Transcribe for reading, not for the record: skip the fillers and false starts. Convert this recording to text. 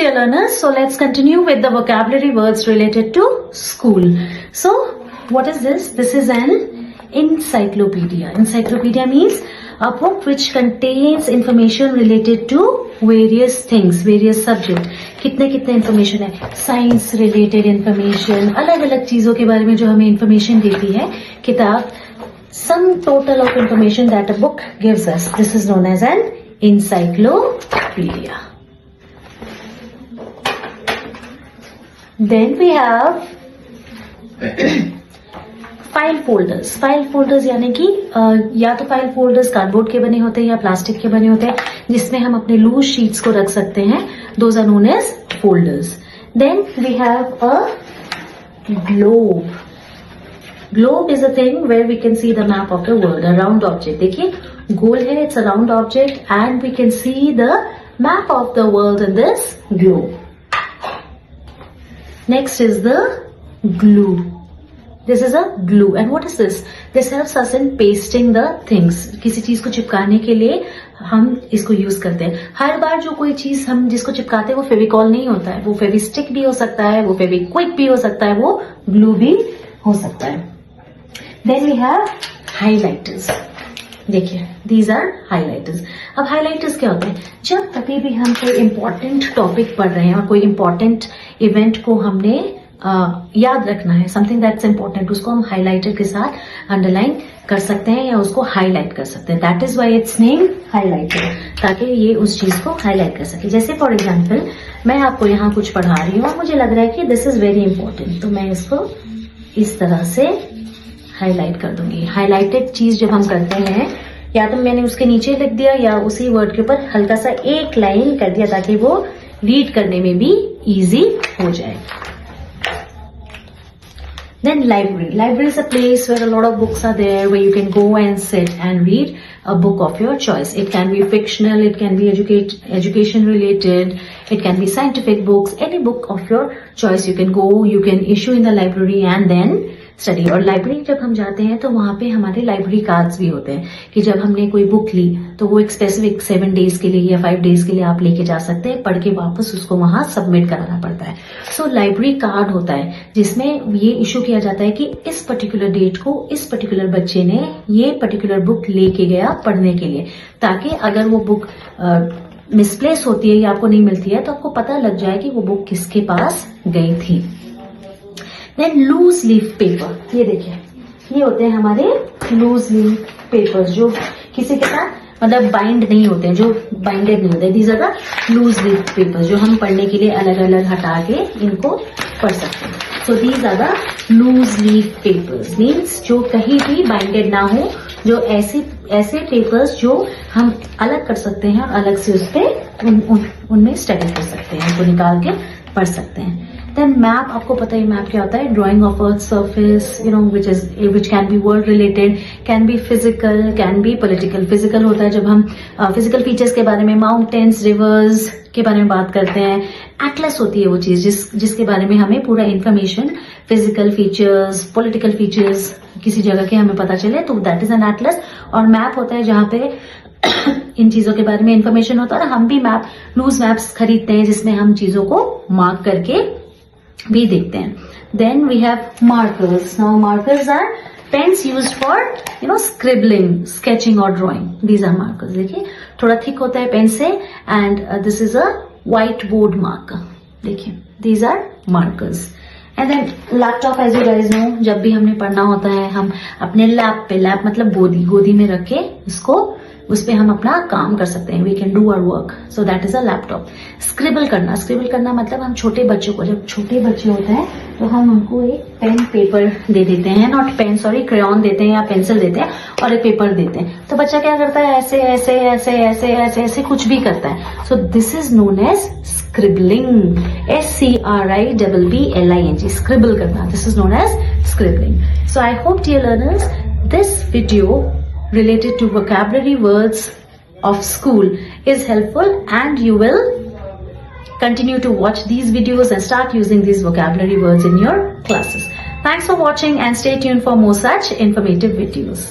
dear learners, so let's continue with the vocabulary words related to school. So what is this? This is an encyclopedia. Encyclopedia means a book which contains information related to various things, various subject. कितने information है, science related information, अलग अलग चीजों के बारे में जो हमें information देती है किताब, some total of information that a book gives us. This is known as an encyclopedia. Then we have file folders. File folders यानी कि या तो फाइल फोल्डर्स कार्डबोर्ड के बने होते हैं या प्लास्टिक के बने होते हैं जिसमें हम अपने लूज शीट्स को रख सकते हैं. Those are known as folders. Then we have a globe. Globe is a thing where we can see the map of the world. A round object. देखिए गोल है, it's a round object and we can see the map of the world in this globe. Next is the glue. This is a glue. And what is this? This helps us in pasting the things. किसी चीज को चिपकाने के लिए हम इसको use करते हैं. हर बार जो कोई चीज हम जिसको चिपकाते हैं वो फेविकॉल नहीं होता है, वो फेविस्टिक भी हो सकता है, वो फेविक्विक भी हो सकता है, वो ग्लू भी हो सकता है. Then we have highlighters. देखिए दीज आर हाईलाइटर्स. अब हाईलाइटर्स क्या होते हैं? जब कभी भी हम कोई इंपॉर्टेंट टॉपिक पढ़ रहे हैं और कोई इंपॉर्टेंट इवेंट को हमने याद रखना है, समथिंग दैट्स इंपॉर्टेंट, उसको हम हाईलाइटर के साथ अंडरलाइन कर सकते हैं या उसको हाईलाइट कर सकते हैं. That is why it's name highlighter, ताकि ये उस चीज को हाईलाइट कर सके. जैसे फॉर एग्जाम्पल मैं आपको यहाँ कुछ पढ़ा रही हूँ और मुझे लग रहा है कि दिस इज वेरी इंपॉर्टेंट, तो मैं इसको इस तरह से हाईलाइट कर दूंगी. हाईलाइटेड चीज जब हम करते हैं या तो मैंने उसके नीचे लिख दिया या उसी वर्ड के ऊपर हल्का सा एक लाइन कर दिया ताकि वो रीड करने में भी इजी हो जाए. Then library. Library is a place where a lot of books are there, where you can go and sit and read a book of your choice. It can be fictional, it can be education related, it can be scientific books, any book of your choice. You can go, you can issue in the library and then study. और library जब हम जाते हैं तो वहां पे हमारे library cards भी होते हैं कि जब हमने कोई बुक ली तो वो एक स्पेसिफिक 7 डेज के लिए या 5 डेज के लिए आप लेके जा सकते हैं, पढ़ के वापस उसको वहां सबमिट कराना पड़ता है. सो लाइब्रेरी कार्ड होता है जिसमें ये इशू किया जाता है कि इस पर्टिकुलर डेट को इस पर्टिकुलर बच्चे ने ये पर्टिकुलर बुक लेके गया पढ़ने के लिए, ताकि अगर वो बुक मिसप्लेस होती है या आपको नहीं मिलती है तो आपको पता लग जाए कि वो बुक किसके पास गई थी. Then loose leaf paper. ये देखिए ये होते हैं हमारे लूज लीफ पेपर्स जो किसी के साथ मतलब बाइंड नहीं होते हैं, जो बाइंडेड नहीं होते. These are the loose leaf papers जो हम पढ़ने के लिए अलग अलग हटा के इनको पढ़ सकते हैं. So these are the loose leaf papers means जो कहीं भी बाइंडेड ना हो, जो ऐसे पेपर्स जो हम अलग कर सकते हैं और अलग से उस पर उनमें स्टडी कर सकते हैं, उनको निकाल के पढ़ सकते हैं. Then map. आपको पता है मैप क्या होता है? Drawing of earth surface, which can be world related, can be physical, can be political. Physical होता है जब हम फिजिकल फीचर्स के बारे में, माउंटेन्स, रिवर्स के बारे में बात करते हैं. एटलस होती है वो चीज जिसके बारे में हमें पूरा information, physical features, political features किसी जगह के हमें पता चले तो दैट इज एन एटलस. और मैप होता है जहां पे इन चीजों के बारे में इंफॉर्मेशन होता है. और हम भी मैप, लूज मैप्स खरीदते हैं जिसमें हम चीजों को मार्क करके भी देखते हैं. Then we have markers. Now markers are pens used for scribbling, sketching और ड्रॉइंग. These are markers. देखिए थोड़ा थिक होता है पेन से and this is a white board marker. देखिए these are markers. And then laptop. As you guys know, जब भी हमने पढ़ना होता है हम अपने लैप पे, लैप मतलब गोदी में रख के इसको उस पे हम अपना काम कर सकते हैं. We can do our work. So that is a laptop. Scribble करना मतलब हम छोटे बच्चों को, जब छोटे बच्चे होते हैं तो हम उनको एक पेन पेपर दे देते हैं, नॉट पेन सॉरी, क्रेयॉन देते हैं या पेंसिल देते हैं और एक पेपर देते हैं. तो बच्चा क्या करता है? ऐसे ऐसे ऐसे ऐसे ऐसे ऐसे कुछ भी करता है. So this is known as scribbling. SCRIBBLING. Scribble करना. This is known as scribbling. So I hope dear learners this video related to vocabulary words of school is helpful and you will continue to watch these videos and start using these vocabulary words in your classes. Thanks for watching and stay tuned for more such informative videos.